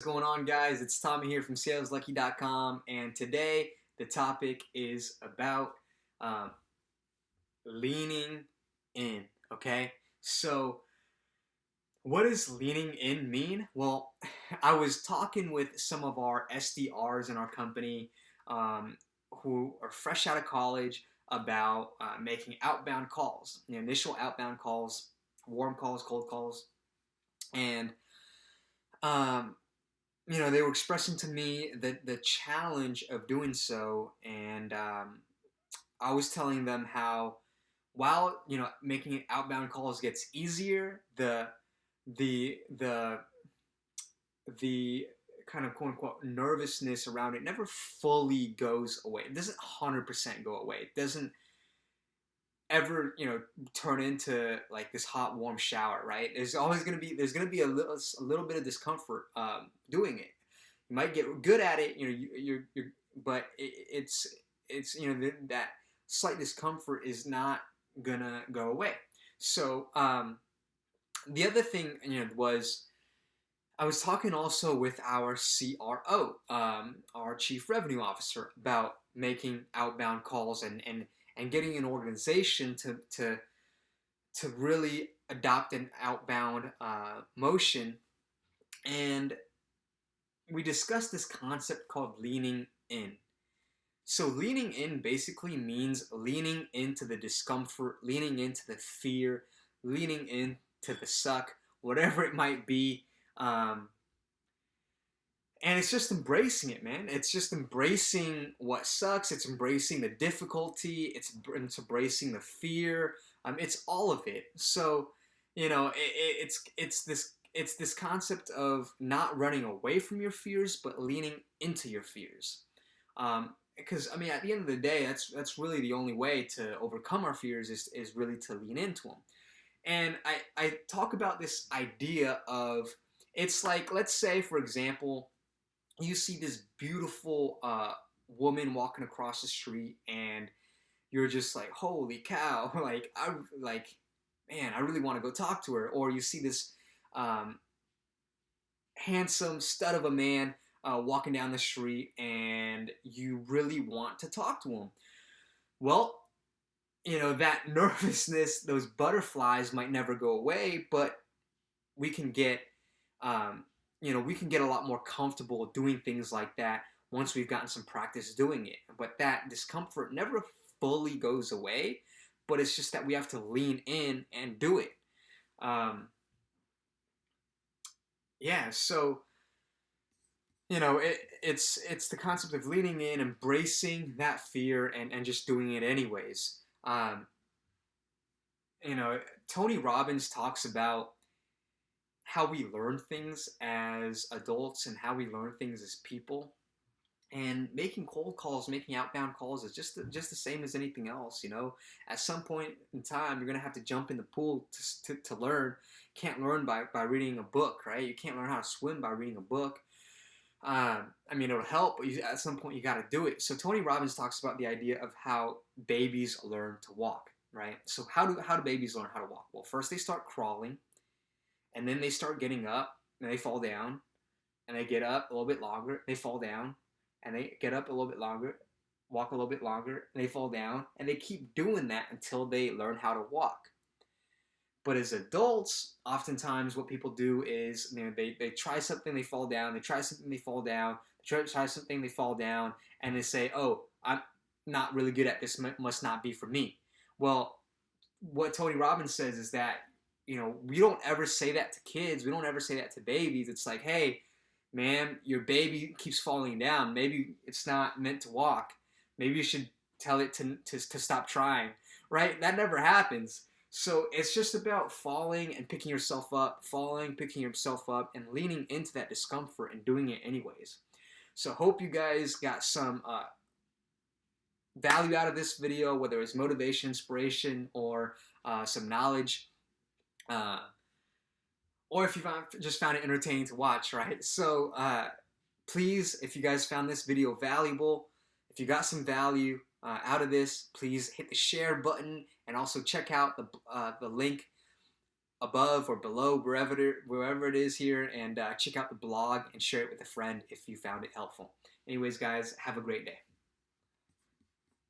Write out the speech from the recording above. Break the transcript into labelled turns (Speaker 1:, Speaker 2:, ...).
Speaker 1: What's going on, guys? It's Tommy here from Saleslucky.com, and today the topic is about um, leaning in. Okay, so what does leaning in mean? Well, I was talking with some of our SDRs in our company who are fresh out of college about making outbound calls, initial outbound calls, warm calls, cold calls, and um, they were expressing to me the challenge of doing so, and I was telling them how while making outbound calls gets easier, the the kind of quote unquote nervousness around it never fully goes away. It doesn't 100% go away. It doesn't ever turn into like this hot warm shower, right? There's gonna be a little bit of discomfort doing it. You might get good at it, you're but it's that slight discomfort is not gonna go away. So the other thing was I was talking also with our CRO, our Chief Revenue Officer, about making outbound calls and getting an organization to really adopt an outbound motion. And we discussed this concept called leaning in. So leaning in basically means leaning into the discomfort, leaning into the fear, leaning into the suck, whatever it might be. And it's just embracing it, man. It's just embracing what sucks. It's embracing the difficulty. It's embracing the fear. It's all of it. So, it's this concept of not running away from your fears, but leaning into your fears. Because at the end of the day, that's really the only way to overcome our fears is really to lean into them. And I talk about this idea of, it's like, let's say, for example, you see this beautiful woman walking across the street, and you're just like, holy cow, man, I really want to go talk to her. Or you see this handsome stud of a man walking down the street, and you really want to talk to him. Well, that nervousness, those butterflies might never go away, but we can get we can get a lot more comfortable doing things like that once we've gotten some practice doing it. But that discomfort never fully goes away, but it's just that we have to lean in and do it. So it's the concept of leaning in, embracing that fear, and just doing it anyways. Tony Robbins talks about how we learn things as adults and how we learn things as people. And making cold calls, making outbound calls is just the same as anything else. At some point in time, you're gonna have to jump in the pool to learn. Can't learn by reading a book, right? You can't learn how to swim by reading a book. It'll help, but at some point you got to do it. So Tony Robbins talks about the idea of how babies learn to walk, right? So how do babies learn how to walk? Well, first they start crawling, and then they start getting up, and they fall down, and they get up a little bit longer, they fall down, and they get up a little bit longer, walk a little bit longer, and they fall down, and they keep doing that until they learn how to walk. But as adults, oftentimes what people do is they try something, they fall down, they try something, they fall down, they try something, they fall down, and they say, oh, I'm not really good at this, must not be for me. Well, what Tony Robbins says is that, we don't ever say that to kids, we don't ever say that to babies. It's like, hey, man, your baby keeps falling down, maybe it's not meant to walk, maybe you should tell it to stop trying, right? That never happens. So it's just about falling and picking yourself up, falling, picking yourself up, and leaning into that discomfort and doing it anyways. So hope you guys got some value out of this video, whether it's motivation, inspiration, or some knowledge, or if you just found it entertaining to watch, right? So please, if you guys found this video valuable, if you got some value out of this, please hit the share button, and also check out the link above or below, wherever it is here, and check out the blog and share it with a friend if you found it helpful. Anyways, guys, have a great day.